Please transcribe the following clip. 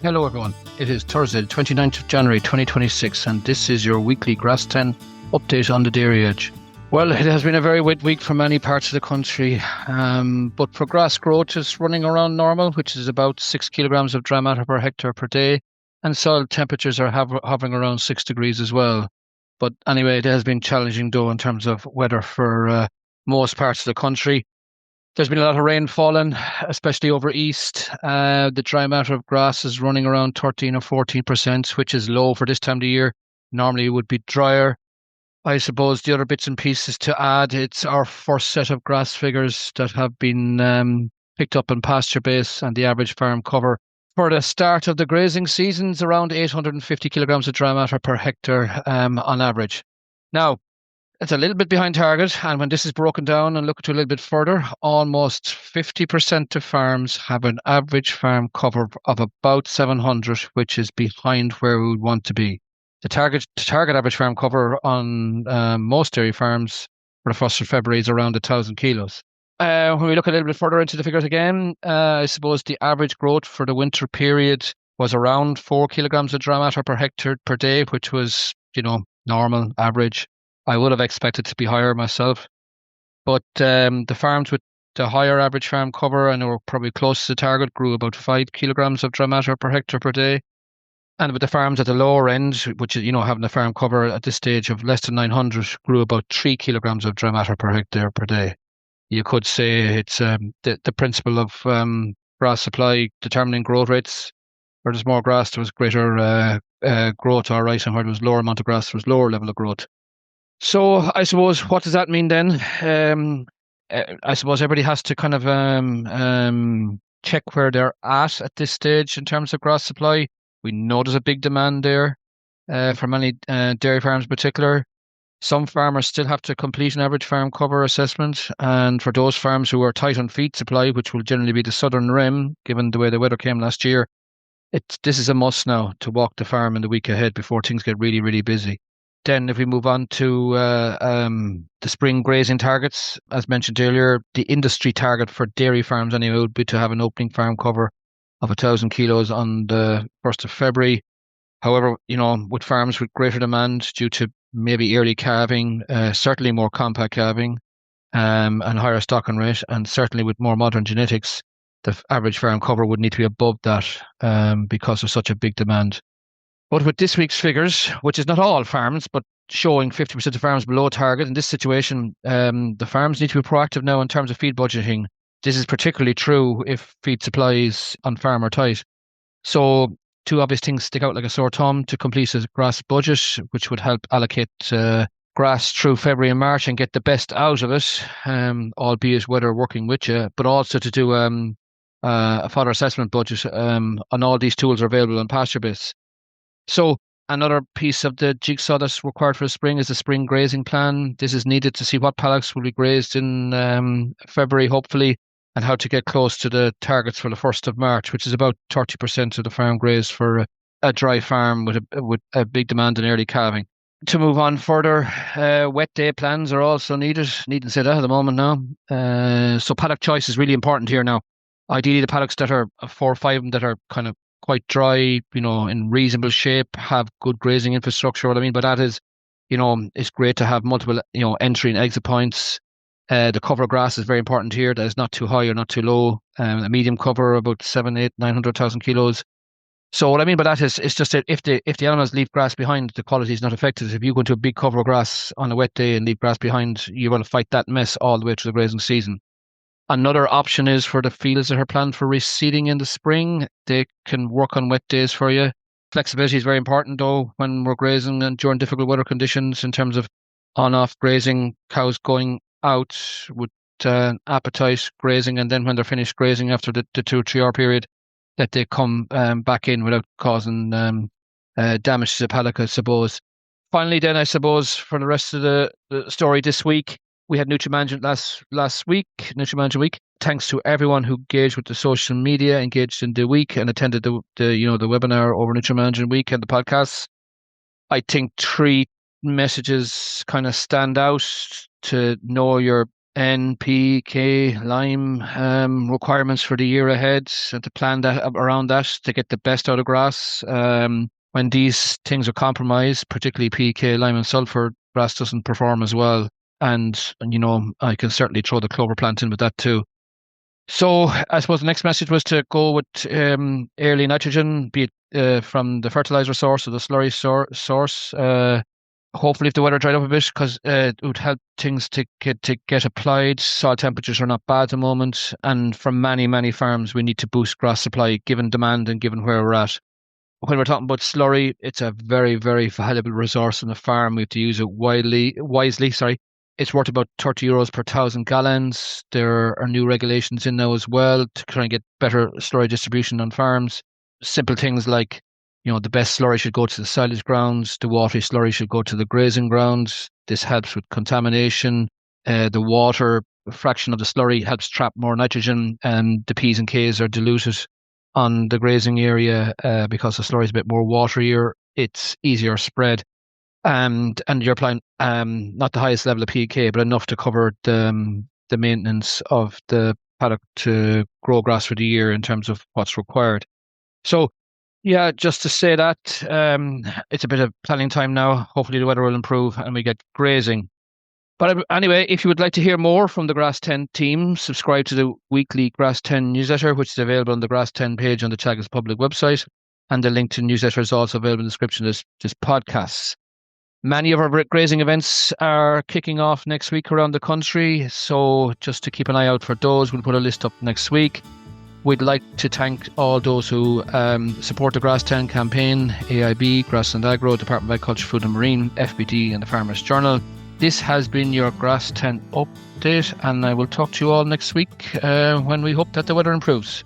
Hello everyone, it is Thursday, the 29th of January 2026 and this is your weekly Grass10 update on the dairy edge. Well, it has been a very wet week for many parts of the country, but for grass growth is running around normal, which is about 6 kilograms of dry matter per hectare per day, and soil temperatures are hovering around 6 degrees as well. But anyway, it has been challenging though in terms of weather for most parts of the country. There's been a lot of rain falling, especially over east. The dry matter of grass is running around 13 or 14%, which is low for this time of the year. Normally it would be drier. I suppose the other bits and pieces to add, it's our first set of grass figures that have been picked up in PastureBase, and the average farm cover for the start of the grazing season is around 850 kilograms of dry matter per hectare on average. Now, it's a little bit behind target, and when this is broken down and looked to a little bit further, almost 50% of farms have an average farm cover of about 700, which is behind where we would want to be. The target average farm cover on most dairy farms for the 1st of February is around 1,000 kilos. When we look a little bit further into the figures again, I suppose the average growth for the winter period was around 4 kilograms of dry matter per hectare per day, which was, normal, average. I would have expected to be higher myself, but the farms with the higher average farm cover, and were probably close to the target, grew about 5 kilograms of dry matter per hectare per day. And with the farms at the lower end, which is, having a farm cover at this stage of less than 900, grew about 3 kilograms of dry matter per hectare per day. You could say it's the principle of grass supply determining growth rates. Where there's more grass, there was greater growth, all right, and where there was lower amount of grass, there was lower level of growth. So I suppose, what does that mean then? I suppose everybody has to kind of check where they're at this stage in terms of grass supply. We know there's a big demand there for many dairy farms in particular. Some farmers still have to complete an average farm cover assessment, and for those farms who are tight on feed supply, which will generally be the southern rim, given the way the weather came last year, this is a must now to walk the farm in the week ahead before things get really, really busy. Then if we move on to the spring grazing targets, as mentioned earlier, the industry target for dairy farms anyway would be to have an opening farm cover of 1,000 kilos on the 1st of February. However, with farms with greater demand due to maybe early calving, certainly more compact calving, and higher stocking rate, and certainly with more modern genetics, the average farm cover would need to be above that because of such a big demand. But with this week's figures, which is not all farms, but showing 50% of farms below target, in this situation, the farms need to be proactive now in terms of feed budgeting. This is particularly true if feed supplies on farm are tight. So two obvious things stick out like a sore thumb: to complete a grass budget, which would help allocate grass through February and March and get the best out of it, albeit weather working with you, but also to do a fodder assessment budget, and all these tools are available on PastureBase. So another piece of the jigsaw that's required for the spring is the spring grazing plan. This is needed to see what paddocks will be grazed in February, hopefully, and how to get close to the targets for the 1st of March, which is about 30% of the farm grazed for a dry farm with a big demand in early calving. To move on further, wet day plans are also needed. Needn't say that at the moment now. So paddock choice is really important here now. Ideally, the paddocks that are 4 or 5 of them that are kind of quite dry, in reasonable shape, have good grazing infrastructure. What I mean by that is, it's great to have multiple, entry and exit points. The cover grass is very important here. That is not too high or not too low. A medium cover, about 7, 8, 900,000 kilos. So what I mean by that is, it's just that if the animals leave grass behind, the quality is not affected. If you go into a big cover of grass on a wet day and leave grass behind, you're going to fight that mess all the way through the grazing season. Another option is for the fields that are planned for reseeding in the spring. They can work on wet days for you. Flexibility is very important though when we're grazing and during difficult weather conditions, in terms of on-off grazing, cows going out with appetite grazing, and then when they're finished grazing after the 2 or 3 hour period, that they come back in without causing damage to the paddock, I suppose. Finally then, I suppose, for the rest of the story this week, we had Nutrient last week, Nutrient Week. Thanks to everyone who engaged with the social media, engaged in the week, and attended the webinar over Nutrient Week and the podcasts. I think 3 messages kind of stand out: to know your NPK, lime requirements for the year ahead, and to plan that around that to get the best out of grass. When these things are compromised, particularly PK, lime, and sulfur, grass doesn't perform as well. And I can certainly throw the clover plant in with that too. So I suppose the next message was to go with early nitrogen, be it from the fertilizer source or the slurry source. Hopefully, if the weather dried up a bit, because it would help things to get applied. Soil temperatures are not bad at the moment, and from many farms, we need to boost grass supply given demand and given where we're at. When we're talking about slurry, it's a very valuable resource on the farm. We have to use it wisely. Sorry, it's worth about €30 per 1,000 gallons. There are new regulations in now as well to try and get better slurry distribution on farms. Simple things like, the best slurry should go to the silage grounds. The watery slurry should go to the grazing grounds. This helps with contamination. The water fraction of the slurry helps trap more nitrogen, and the P's and K's are diluted on the grazing area because the slurry is a bit more waterier. It's easier spread, and you're applying not the highest level of PK, but enough to cover the maintenance of the paddock to grow grass for the year in terms of what's required. So, yeah, just to say that it's a bit of planning time now. Hopefully the weather will improve and we get grazing. But anyway, if you would like to hear more from the Grass10 team, subscribe to the weekly Grass10 newsletter, which is available on the Grass10 page on the Teagasc public website. And the link to the newsletter is also available in the description of this podcast. Many of our grazing events are kicking off next week around the country. So just to keep an eye out for those, we'll put a list up next week. We'd like to thank all those who support the Grass10 campaign: AIB, Grassland Agro, Department of Agriculture, Food and Marine, FBD and the Farmers Journal. This has been your Grass10 update, and I will talk to you all next week when we hope that the weather improves.